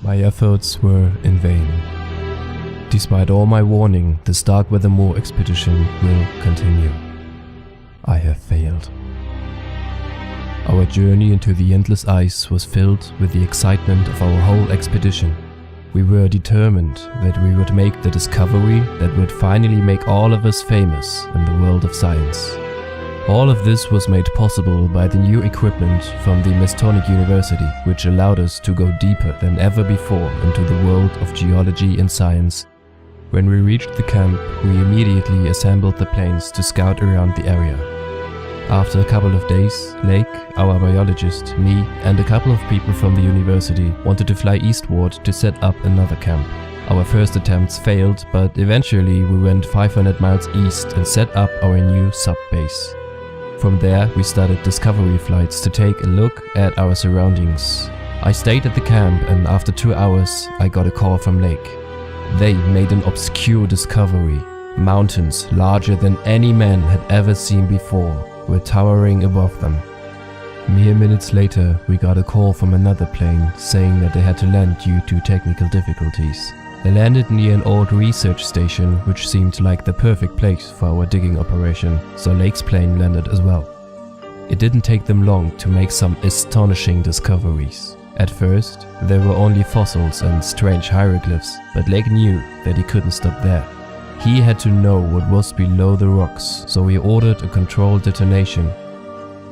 My efforts were in vain. Despite all my warning, the Starkweathermore expedition will continue. I have failed. Our journey into the endless ice was filled with the excitement of our whole expedition. We were determined that we would make the discovery that would finally make all of us famous in the world of science. All of this was made possible by the new equipment from the Masonic University, which allowed us to go deeper than ever before into the world of geology and science. When we reached the camp, we immediately assembled the planes to scout around the area. After a couple of days, Lake, our biologist, me and a couple of people from the university wanted to fly eastward to set up another camp. Our first attempts failed, but eventually we went 500 miles east and set up our new sub-base. From there we started discovery flights to take a look at our surroundings. I stayed at the camp and after 2 hours I got a call from Lake. They made an obscure discovery. Mountains larger than any man had ever seen before were towering above them. Mere minutes later, we got a call from another plane saying that they had to land due to technical difficulties. They landed near an old research station, which seemed like the perfect place for our digging operation, so Lake's plane landed as well. It didn't take them long to make some astonishing discoveries. At first, there were only fossils and strange hieroglyphs, but Lake knew that he couldn't stop there. He had to know what was below the rocks, so he ordered a controlled detonation.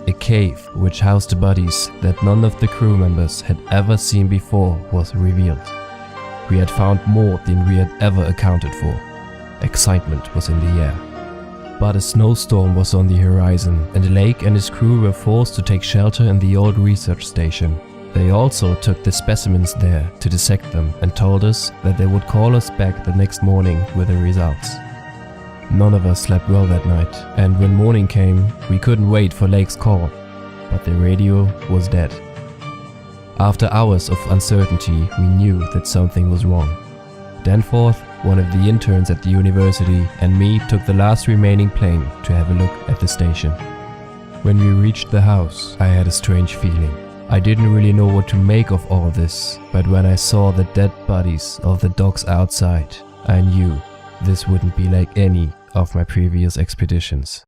A cave which housed bodies that none of the crew members had ever seen before was revealed. We had found more than we had ever accounted for. Excitement was in the air. But a snowstorm was on the horizon, and Lake and his crew were forced to take shelter in the old research station. They also took the specimens there to dissect them and told us that they would call us back the next morning with the results. None of us slept well that night, and when morning came, we couldn't wait for Lake's call, but the radio was dead. After hours of uncertainty, we knew that something was wrong. Danforth, one of the interns at the university, and me took the last remaining plane to have a look at the station. When we reached the house, I had a strange feeling. I didn't really know what to make of all this, but when I saw the dead bodies of the dogs outside, I knew this wouldn't be like any of my previous expeditions.